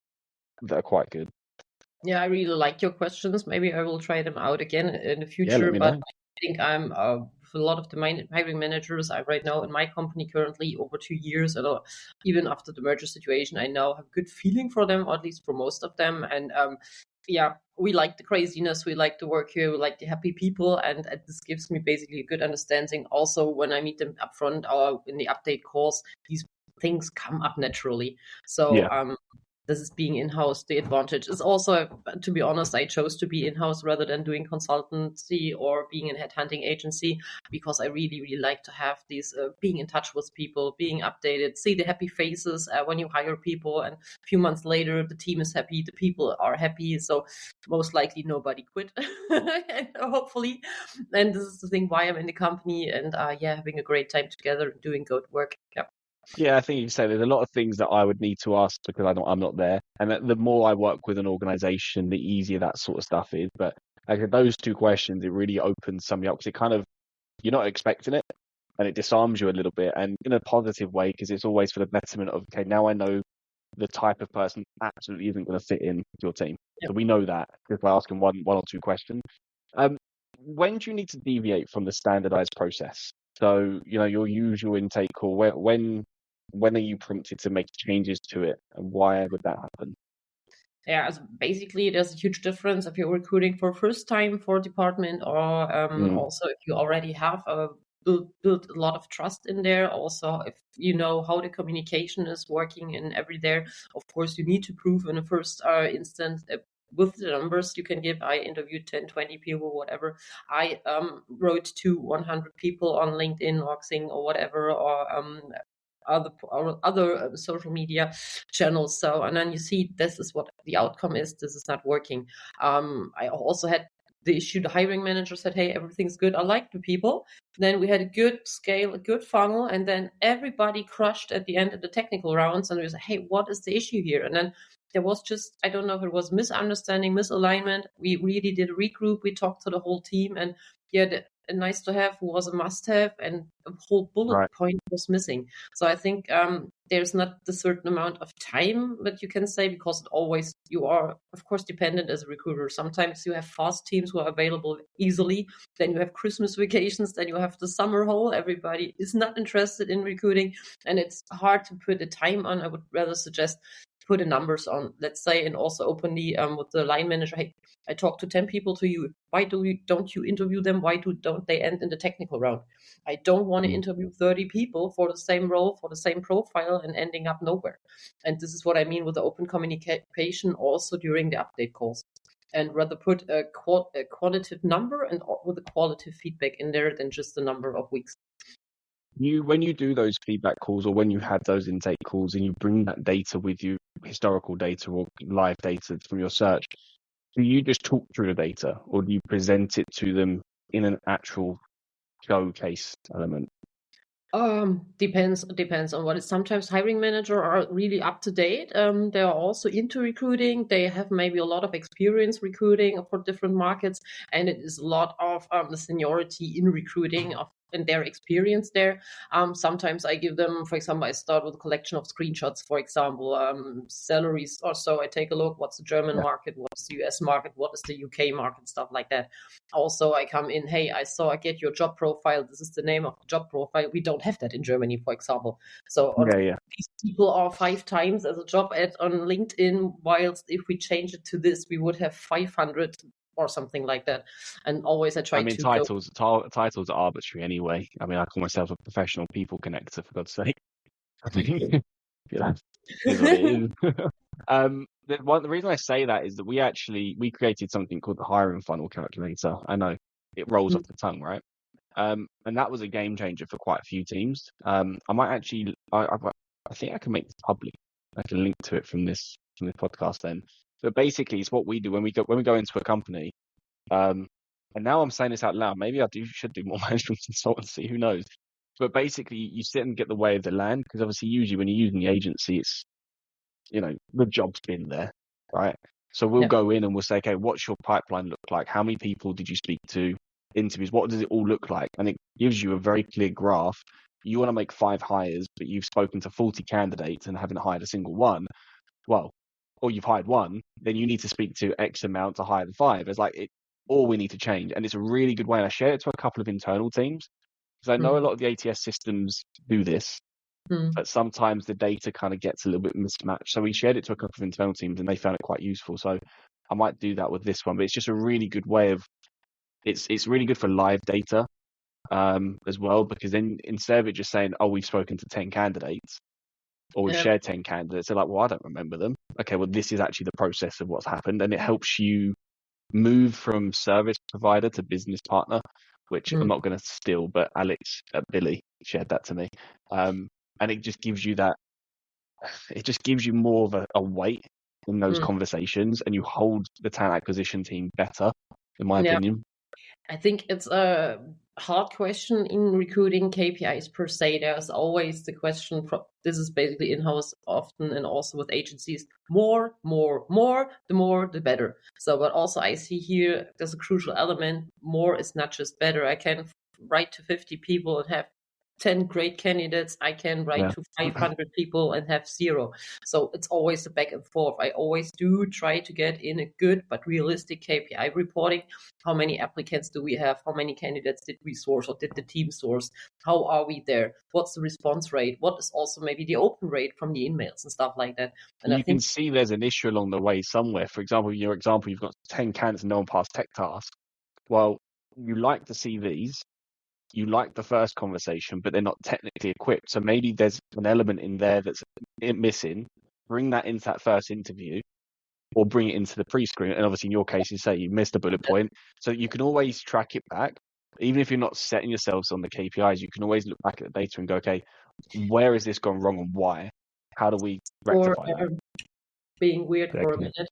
are quite good. Yeah, I really like your questions. Maybe I will try them out again in the future, but I think I'm a lot of the hiring managers I right now in my company currently over 2 years, and even after the merger situation, I now have a good feeling for them, or at least for most of them. And we like the craziness, we like the work here, we like the happy people, and this gives me basically a good understanding. Also, when I meet them up front or in the update calls, these things come up naturally. So this is being in-house. The advantage is also, to be honest, I chose to be in-house rather than doing consultancy or being in a headhunting agency, because I really, really like to have these being in touch with people, being updated, see the happy faces when you hire people, and a few months later, the team is happy, the people are happy. So most likely nobody quit, hopefully. And this is the thing why I'm in the company, and having a great time together and doing good work. Yeah, I think you say there's a lot of things that I would need to ask because I'm not there. And the more I work with an organization, the easier that sort of stuff is. But like those two questions, it really opens somebody up, because it kind of, you're not expecting it, and it disarms you a little bit, and in a positive way, because it's always for the betterment of, okay, now I know the type of person absolutely isn't going to fit in your team. Yep. So we know that just by asking one or two questions. When do you need to deviate from the standardized process? So, your usual intake call, when are you prompted to make changes to it, and why would that happen? Yeah, basically, there's a huge difference if you're recruiting for first time for a department, or also if you already have built a lot of trust in there. Also, if you know how the communication is working in every there, of course, you need to prove in the first instance. With the numbers you can give, I interviewed 10, 20 people, whatever. I wrote to 100 people on LinkedIn or Xing or whatever, or other social media channels. So, and then you see this is what the outcome is. This is not working. I also had the issue. The hiring manager said, "Hey, everything's good. I like the people." Then we had a good scale, a good funnel, and then everybody crushed at the end of the technical rounds. And we said, "Hey, what is the issue here?" And then there was just, I don't know if it was misunderstanding, misalignment. We really did a regroup. We talked to the whole team, and a nice to have was a must have, and a whole bullet point was missing. So I think there's not the certain amount of time that you can say, because you are, of course, dependent as a recruiter. Sometimes you have fast teams who are available easily. Then you have Christmas vacations. Then you have the summer hole. Everybody is not interested in recruiting, and it's hard to put a time on. I would rather suggest put the numbers on, let's say, and also openly with the line manager. Hey, I talked to 10 people to you. Why don't you interview them? Why don't they end in the technical round? I don't want to interview 30 people for the same role, for the same profile, and ending up nowhere. And this is what I mean with the open communication also during the update calls. And rather put a quantitative number and with a qualitative feedback in there than just the number of weeks. when you do those feedback calls or when you have those intake calls and you bring that data with you, historical data or live data from your search, do you just talk through the data or do you present it to them in an actual showcase element? Depends on what it's. Sometimes hiring manager are really up to date. They are also into recruiting. They have maybe a lot of experience recruiting for different markets, and it is a lot of the seniority in recruiting of and their experience there. Sometimes I give them, for example, I start with a collection of screenshots, for example, salaries or so. I take a look, what's the German market, what's the US market, what is the UK market, stuff like that. Also, I come in, hey, I get your job profile. This is the name of the job profile. We don't have that in Germany, for example. So these people are 5 times as a job ad on LinkedIn, whilst if we change it to this, we would have 500 or something like that. And always I try to titles are arbitrary anyway. I mean, I call myself a professional people connector, for God's sake. Yeah, is what it is. The reason I say that is that we created something called the hiring funnel calculator. I know it rolls off the tongue, right? And that was a game changer for quite a few teams. I might actually, I think I can make this public. I can link to it from this podcast then. But basically, it's what we do when we go into a company. And now I'm saying this out loud. Maybe should do more management consultancy. Who knows? But basically, you sit and get the way of the land because obviously, usually when you're using the agency, it's the job's been there, right? So we'll go in and we'll say, okay, what's your pipeline look like? How many people did you speak to? Interviews? What does it all look like? And it gives you a very clear graph. You want to make 5 hires, but you've spoken to 40 candidates and haven't hired a single one. Well, or you've hired one, then you need to speak to X amount to hire the 5. It's like all we need to change. And it's a really good way. And I share it to a couple of internal teams because I know a lot of the ATS systems do this, but sometimes the data kind of gets a little bit mismatched. So we shared it to a couple of internal teams and they found it quite useful. So I might do that with this one, but it's just a really good way of, it's really good for live data as well, because then instead of it just saying, oh, we've spoken to 10 candidates, or we've shared 10 candidates, they're like, well, I don't remember them. Okay, well, this is actually the process of what's happened. And it helps you move from service provider to business partner, which I'm not going to steal, but Alex Billy shared that to me. And it just gives you more of a weight in those conversations, and you hold the talent acquisition team better, in my opinion. I think it's a hard question in recruiting KPIs per se. There's always the question, this is basically in-house often and also with agencies, more, the more, the better. So, but also I see here, there's a crucial element, more is not just better. I can write to 50 people and have 10 great candidates. I can write to 500 people and have 0. So it's always a back and forth. I always do try to get in a good but realistic KPI reporting. How many applicants do we have? How many candidates did we source or did the team source? How are we there? What's the response rate? What is also maybe the open rate from the emails and stuff like that? And you can see there's an issue along the way somewhere. For example, in your example, you've got 10 candidates and no one passed tech task. Well, you like the CVs. You like the first conversation, but they're not technically equipped. So maybe there's an element in there that's missing. Bring that into that first interview or bring it into the pre-screen. And obviously in your case, you say you missed a bullet point. So you can always track it back. Even if you're not setting yourselves on the KPIs, you can always look back at the data and go, okay, where has this gone wrong and why? How do we rectify that? Being weird for a minute.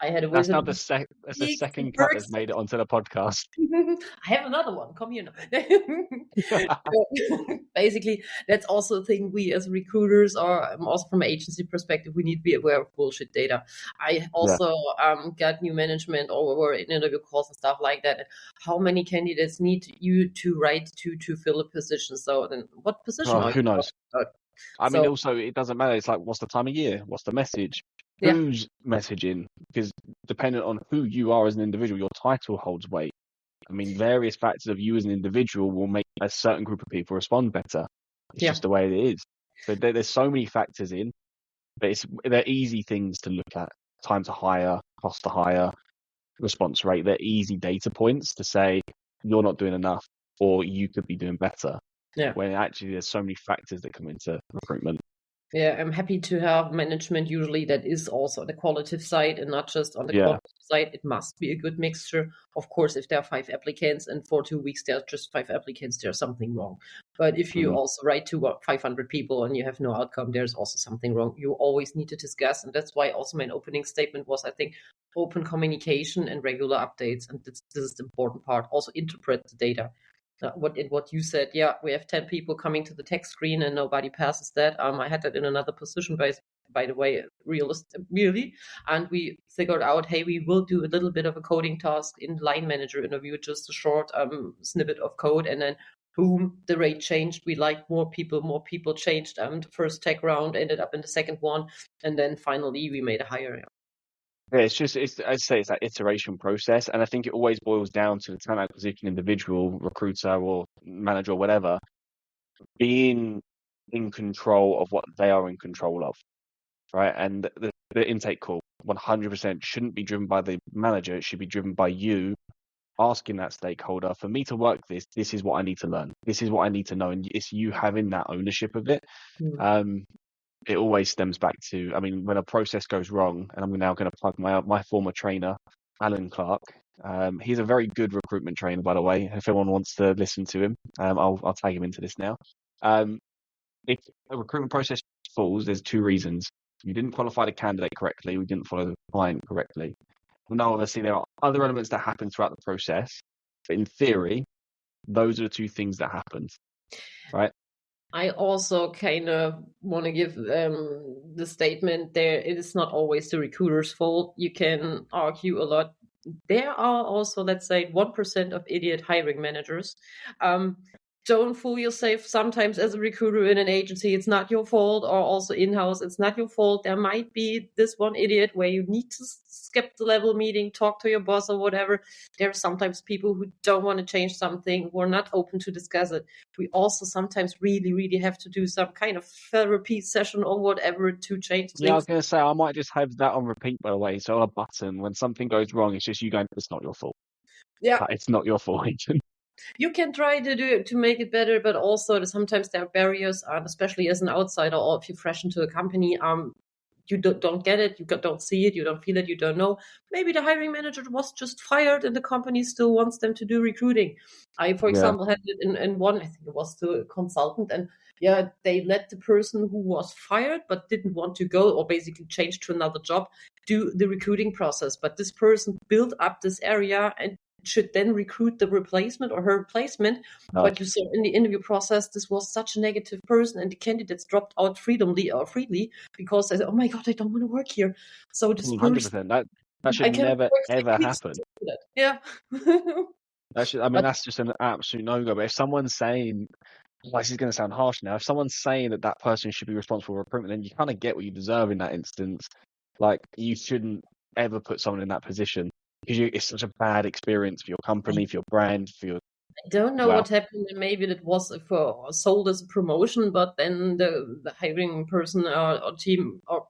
I had a That's now the second cut that's made it onto the podcast. I have another one. Come here now. Basically, that's also a thing we as recruiters, or also from an agency perspective, we need to be aware of bullshit data. I also got new management or in interview calls and stuff like that. How many candidates need you to write to fill a position? So then what position are you? Who knows? I mean, also, it doesn't matter. It's like, what's the time of year? What's the message? Who's messaging? Because depending on who you are as an individual, your title holds weight. I mean, various factors of you as an individual will make a certain group of people respond better. It's just the way it is. So there's so many factors in, but they're easy things to look at. Time to hire, cost to hire, response rate. They're easy data points to say you're not doing enough or you could be doing better. When actually there's so many factors that come into recruitment. Yeah, I'm happy to have management usually that is also on the qualitative side and not just on the Yeah. quantitative side. It must be a good mixture. Of course, if there are 5 applicants and for 2 weeks there are just 5 applicants, there's something wrong. But if you Mm. also write to 500 people and you have no outcome, there's also something wrong. You always need to discuss. And that's why also my opening statement was, I think, open communication and regular updates. And this is the important part. Also interpret the data. What you said, yeah, we have 10 people coming to the tech screen and nobody passes that. I had that in another position, by the way, really. And we figured out, hey, we will do a little bit of a coding task in line manager interview, just a short snippet of code, and then boom, the rate changed. We liked more people changed. The first tech round ended up in the second one, and then finally we made a hire. Yeah. Yeah, I say it's that iteration process, and I think it always boils down to the talent acquisition individual, recruiter or manager or whatever, being in control of what they are in control of, right? And the intake call 100% shouldn't be driven by the manager. It should be driven by you asking that stakeholder, for me to work this is what I need to learn. This is what I need to know. And it's you having that ownership of it. It always stems back to, I mean, when a process goes wrong, and I'm now going to plug my former trainer, Alan Clark. He's a very good recruitment trainer, by the way. If anyone wants to listen to him, I'll tag him into this now. If a recruitment process falls, there's two reasons. You didn't qualify the candidate correctly, we didn't follow the client correctly. Now, obviously, there are other elements that happen throughout the process, but in theory, those are the two things that happened, right? I also kind of want to give the statement there. It is not always the recruiter's fault. You can argue a lot. There are also, let's say, 1% of idiot hiring managers. Don't fool yourself. Sometimes as a recruiter in an agency, it's not your fault, or also in-house, it's not your fault. There might be this one idiot where you need to skip the level meeting, talk to your boss or whatever. There are sometimes people who don't want to change something, who are not open to discuss it. We also sometimes really, really have to do some kind of therapy session or whatever to change things. Yeah, I was going to say, I might just have that on repeat, by the way. So on a button, when something goes wrong, it's just you going, it's not your fault. Yeah. It's not your fault. You can try to do it to make it better, but also sometimes there are barriers, especially as an outsider or if you're fresh into a company, you don't get it, you don't see it, you don't feel it, you don't know. Maybe the hiring manager was just fired and the company still wants them to do recruiting. I, for example, had it in one, I think it was the consultant, and yeah, they let the person who was fired but didn't want to go or basically change to another job do the recruiting process. But this person built up this area and should then recruit the replacement or her replacement. No. But you saw in the interview process, this was such a negative person, and the candidates dropped out freely because they said, "Oh my God, I don't want to work here." So this 100%. That should never ever happen. Yeah. That's just an absolute no-go. But if someone's saying, this is going to sound harsh now, if someone's saying that person should be responsible for recruitment, then you kind of get what you deserve in that instance. Like, you shouldn't ever put someone in that position, because it's such a bad experience for your company, for your brand, for your... I don't know what happened. Maybe it was sold as a promotion, but then the hiring person or team or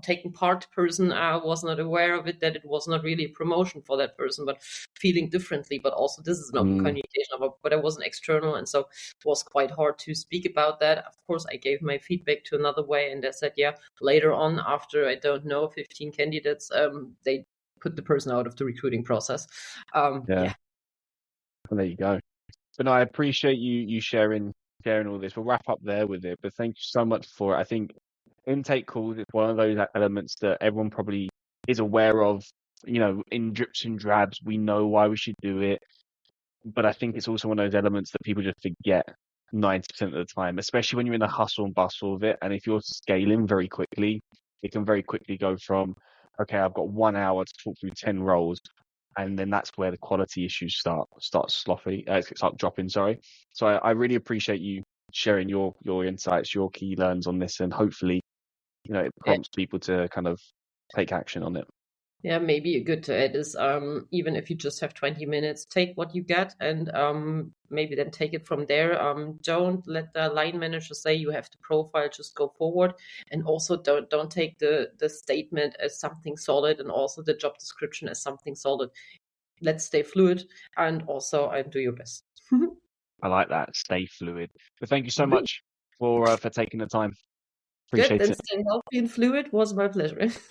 taking part person was not aware of it, that it was not really a promotion for that person, but feeling differently. But also this is an open communication about, but I was an external, and so it was quite hard to speak about that. Of course, I gave my feedback to another way, and they said, yeah, later on, after, I don't know, 15 candidates, they put the person out of the recruiting process. Yeah. And there you go. But no, I appreciate you sharing all this. We'll wrap up there with it, but thank you so much for it. I think intake calls is one of those elements that everyone probably is aware of, in drips and drabs. We know why we should do it, but I think it's also one of those elements that people just forget 90% of the time, especially when you're in the hustle and bustle of it. And if you're scaling very quickly, it can very quickly go from, okay, I've got 1 hour to talk through 10 roles, and then that's where the quality issues start dropping. Sorry. So I really appreciate you sharing your insights, your key learns on this, and hopefully, it prompts people to kind of take action on it. Yeah, maybe good to add is even if you just have 20 minutes, take what you get and maybe then take it from there. Don't let the line manager say you have the profile, just go forward. And also don't take the statement as something solid, and also the job description as something solid. Let's stay fluid, and also do your best. I like that. Stay fluid. But thank you so much for taking the time. Good. Appreciate Then it. stay healthy and fluid. Was my pleasure.